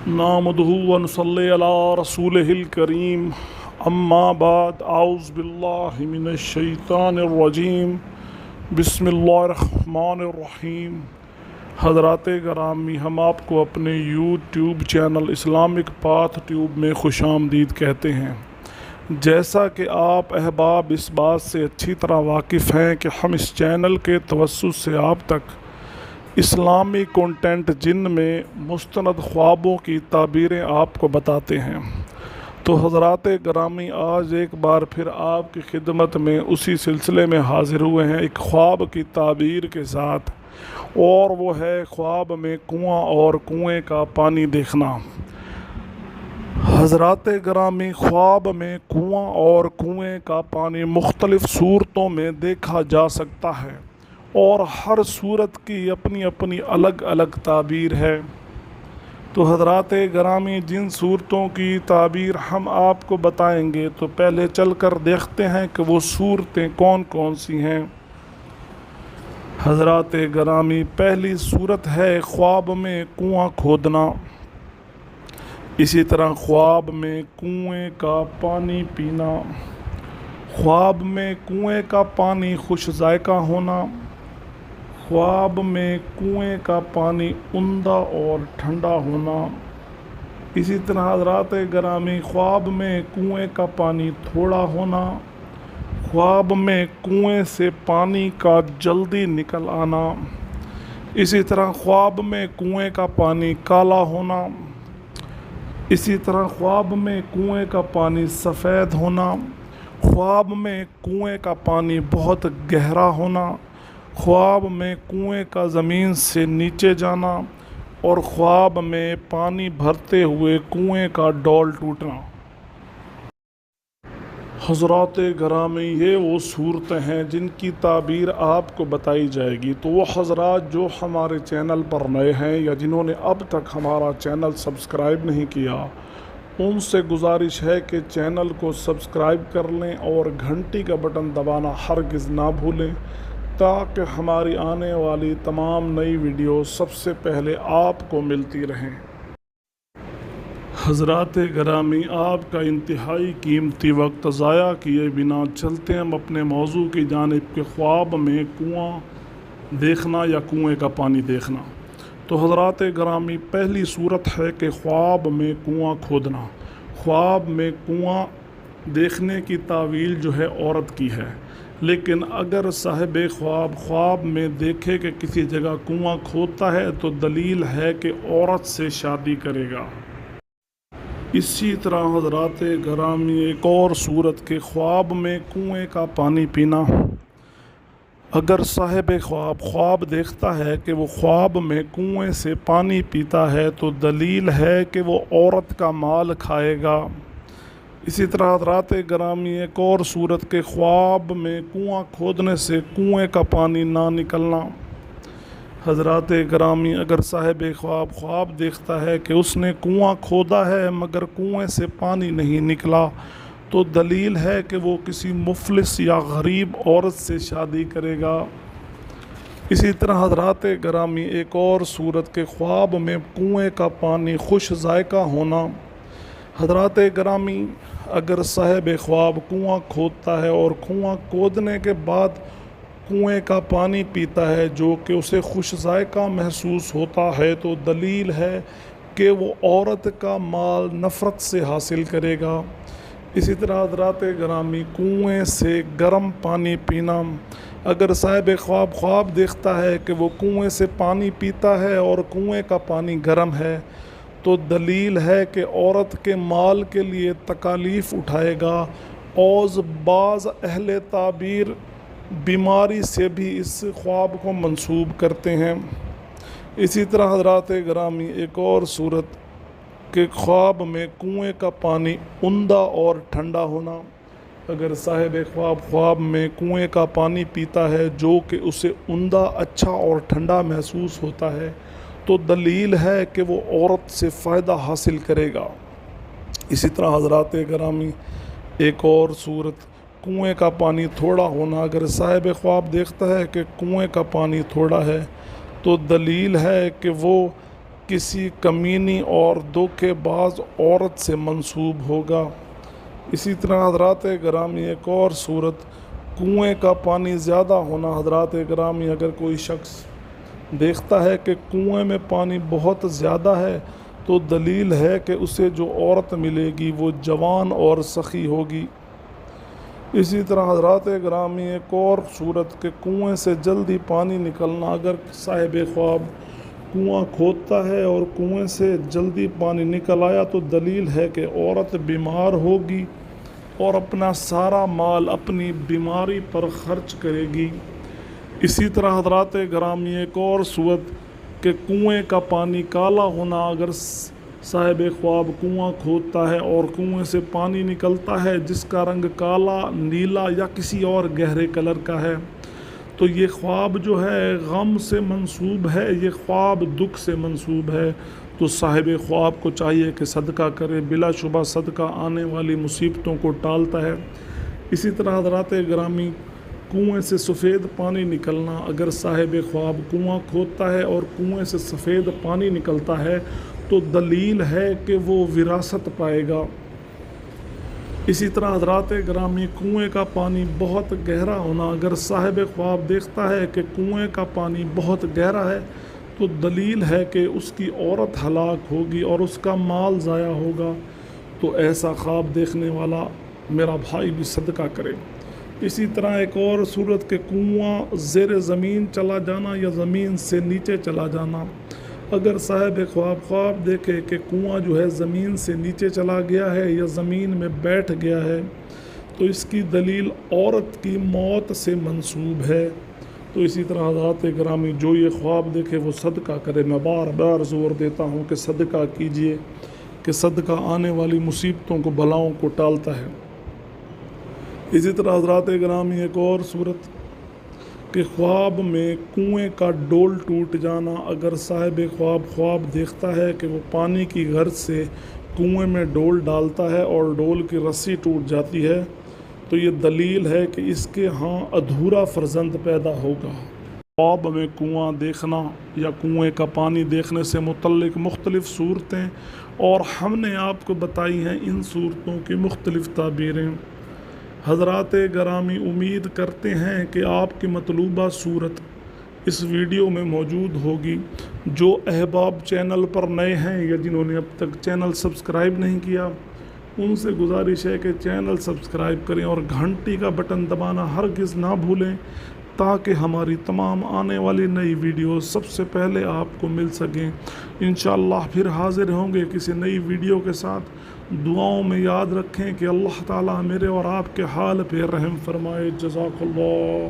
نحمده ونصلي على رسوله الكريم اما بعد اعوذ باللہ من الشیطان الرجیم بسم اللہ الرحمن الرحیم۔ حضرات گرامی، ہم آپ کو اپنے YouTube channel Islamic path tube میں خوش آمدید کہتے ہیں۔ جیسا کہ آپ احباب اس بات سے اچھی طرح واقف ہیں کہ ہم اس چینل کے توسط سے آپ تک اسلامی کنٹینٹ جن میں مستند خوابوں کی تعبیریں آپ کو بتاتے ہیں، تو حضرات گرامی آج ایک بار پھر آپ کی خدمت میں اسی سلسلے میں حاضر ہوئے ہیں ایک خواب کی تعبیر کے ساتھ، اور وہ ہے خواب میں کنواں اور کنویں کا پانی دیکھنا۔ حضرات گرامی، خواب میں کنواں اور کنویں کا پانی مختلف صورتوں میں دیکھا جا سکتا ہے، اور ہر صورت کی اپنی اپنی الگ الگ تعبیر ہے۔ تو حضرات گرامی، جن صورتوں کی تعبیر ہم آپ کو بتائیں گے تو پہلے چل کر دیکھتے ہیں کہ وہ صورتیں کون کون سی ہیں۔ حضرات گرامی، پہلی صورت ہے خواب میں کنواں کھودنا، اسی طرح خواب میں کنویں کا پانی پینا، خواب میں کنویں کا پانی خوش ذائقہ ہونا، خواب میں کنویں کا پانی عمدہ اور ٹھنڈا ہونا، اسی طرح حضرات گرامی خواب میں کنویں کا پانی تھوڑا ہونا، خواب میں کنویں سے پانی کا جلدی نکل آنا، اسی طرح خواب میں کنویں کا پانی کالا ہونا، اسی طرح خواب میں کنویں کا پانی سفید ہونا، خواب میں کنویں کا پانی بہت گہرا ہونا، خواب میں کنویں کا زمین سے نیچے جانا، اور خواب میں پانی بھرتے ہوئے کنویں کا ڈول ٹوٹنا۔ حضرات گرامی، یہ وہ صورتیں ہیں جن کی تعبیر آپ کو بتائی جائے گی۔ تو وہ حضرات جو ہمارے چینل پر نئے ہیں یا جنہوں نے اب تک ہمارا چینل سبسکرائب نہیں کیا، ان سے گزارش ہے کہ چینل کو سبسکرائب کر لیں اور گھنٹی کا بٹن دبانا ہرگز نہ بھولیں، تاکہ ہماری آنے والی تمام نئی ویڈیو سب سے پہلے آپ کو ملتی رہیں۔ حضرات گرامی، آپ کا انتہائی قیمتی وقت ضائع کیے بنا چلتے ہیں ہم اپنے موضوع کی جانب کہ خواب میں کنواں دیکھنا یا کنویں کا پانی دیکھنا۔ تو حضرات گرامی، پہلی صورت ہے کہ خواب میں کنواں کھودنا۔ خواب میں کنواں دیکھنے کی تعویل جو ہے عورت کی ہے، لیکن اگر صاحب خواب میں دیکھے کہ کسی جگہ کنواں کھودتا ہے تو دلیل ہے کہ عورت سے شادی کرے گا۔ اسی طرح حضرات گرامی، ایک اور صورت کے خواب میں کنویں کا پانی پینا۔ اگر صاحب خواب دیکھتا ہے کہ وہ خواب میں کنویں سے پانی پیتا ہے تو دلیل ہے کہ وہ عورت کا مال کھائے گا۔ اسی طرح حضرات گرامی، ایک اور صورت کے خواب میں کنواں کھودنے سے کنویں کا پانی نہ نکلنا۔ حضرات گرامی، اگر صاحب خواب دیکھتا ہے کہ اس نے کنواں کھودا ہے مگر کنویں سے پانی نہیں نکلا تو دلیل ہے کہ وہ کسی مفلس یا غریب عورت سے شادی کرے گا۔ اسی طرح حضرات گرامی، ایک اور صورت کے خواب میں کنویں کا پانی خوش ذائقہ ہونا۔ حضرات گرامی، اگر صاحب خواب کنواں کھودتا ہے اور کنواں کھودنے کے بعد کنویں کا پانی پیتا ہے جو کہ اسے خوش ذائقہ محسوس ہوتا ہے تو دلیل ہے کہ وہ عورت کا مال نفرت سے حاصل کرے گا۔ اسی طرح حضرات گرامی، کنویں سے گرم پانی پینا۔ اگر صاحب خواب دیکھتا ہے کہ وہ کنویں سے پانی پیتا ہے اور کنویں کا پانی گرم ہے تو دلیل ہے کہ عورت کے مال کے لیے تکالیف اٹھائے گا، اور بعض اہل تعبیر بیماری سے بھی اس خواب کو منسوب کرتے ہیں۔ اسی طرح حضرات گرامی، ایک اور صورت کہ خواب میں کنویں کا پانی عمدہ اور ٹھنڈا ہونا۔ اگر صاحب خواب میں کنویں کا پانی پیتا ہے جو کہ اسے عمدہ، اچھا اور ٹھنڈا محسوس ہوتا ہے تو دلیل ہے کہ وہ عورت سے فائدہ حاصل کرے گا۔ اسی طرح حضرات گرامی، ایک اور صورت کنویں کا پانی تھوڑا ہونا۔ اگر صاحب خواب دیکھتا ہے کہ کنویں کا پانی تھوڑا ہے تو دلیل ہے کہ وہ کسی کمینی اور دھوکے باز عورت سے منسوب ہوگا۔ اسی طرح حضرات گرامی ایک اور صورت کنویں کا پانی زیادہ ہونا۔ حضرات گرامی اگر کوئی شخص دیکھتا ہے کہ کنویں میں پانی بہت زیادہ ہے تو دلیل ہے کہ اسے جو عورت ملے گی وہ جوان اور سخی ہوگی۔ اسی طرح حضرات گرامی ایک اور صورت کہ کنویں سے جلدی پانی نکلنا۔ اگر صاحب خواب کنواں کھودتا ہے اور کنویں سے جلدی پانی نکل آیا تو دلیل ہے کہ عورت بیمار ہوگی اور اپنا سارا مال اپنی بیماری پر خرچ کرے گی۔ اسی طرح حضرات گرامی ایک اور صورت کہ کنویں کا پانی کالا ہونا۔ اگر صاحب خواب کنواں کھودتا ہے اور کنویں سے پانی نکلتا ہے جس کا رنگ کالا، نیلا یا کسی اور گہرے کلر کا ہے تو یہ خواب جو ہے غم سے منسوب ہے، یہ خواب دکھ سے منسوب ہے۔ تو صاحب خواب کو چاہیے کہ صدقہ کرے، بلا شبہ صدقہ آنے والی مصیبتوں کو ٹالتا ہے۔ اسی طرح حضرات گرامی کنویں سے سفید پانی نکلنا۔ اگر صاحب خواب کنواں کھودتا ہے اور کنویں سے سفید پانی نکلتا ہے تو دلیل ہے کہ وہ وراثت پائے گا۔ اسی طرح حضرات گرامی کنویں کا پانی بہت گہرا ہونا۔ اگر صاحب خواب دیکھتا ہے کہ کنویں کا پانی بہت گہرا ہے تو دلیل ہے کہ اس کی عورت ہلاک ہوگی اور اس کا مال ضائع ہوگا۔ تو ایسا خواب دیکھنے والا میرا بھائی بھی صدقہ کرے۔ اسی طرح ایک اور صورت کہ کنواں زیر زمین چلا جانا یا زمین سے نیچے چلا جانا۔ اگر صاحب خواب دیکھے کہ کنواں جو ہے زمین سے نیچے چلا گیا ہے یا زمین میں بیٹھ گیا ہے تو اس کی دلیل عورت کی موت سے منسوب ہے۔ تو اسی طرح حضرات گرامی جو یہ خواب دیکھے وہ صدقہ کرے۔ میں بار بار زور دیتا ہوں کہ صدقہ کیجئے، کہ صدقہ آنے والی مصیبتوں کو، بلاؤں کو ٹالتا ہے۔ اسی طرح حضرات گرامی ایک اور صورت کہ خواب میں کنویں کا ڈول ٹوٹ جانا۔ اگر صاحب خواب دیکھتا ہے کہ وہ پانی کی غرض سے کنویں میں ڈول ڈالتا ہے اور ڈول کی رسی ٹوٹ جاتی ہے تو یہ دلیل ہے کہ اس کے ہاں ادھورا فرزند پیدا ہوگا۔ خواب میں کنواں دیکھنا یا کنویں کا پانی دیکھنے سے متعلق مختلف صورتیں اور ہم نے آپ کو بتائی ہیں ان صورتوں کی مختلف تعبیریں۔ حضرات گرامی امید کرتے ہیں کہ آپ کی مطلوبہ صورت اس ویڈیو میں موجود ہوگی۔ جو احباب چینل پر نئے ہیں یا جنہوں نے اب تک چینل سبسکرائب نہیں کیا ان سے گزارش ہے کہ چینل سبسکرائب کریں اور گھنٹی کا بٹن دبانا ہرگز نہ بھولیں تاکہ ہماری تمام آنے والی نئی ویڈیوز سب سے پہلے آپ کو مل سکیں۔ انشاءاللہ پھر حاضر ہوں گے کسی نئی ویڈیو کے ساتھ۔ دعاؤں میں یاد رکھیں کہ اللہ تعالیٰ میرے اور آپ کے حال پہ رحم فرمائے۔ جزاک اللہ۔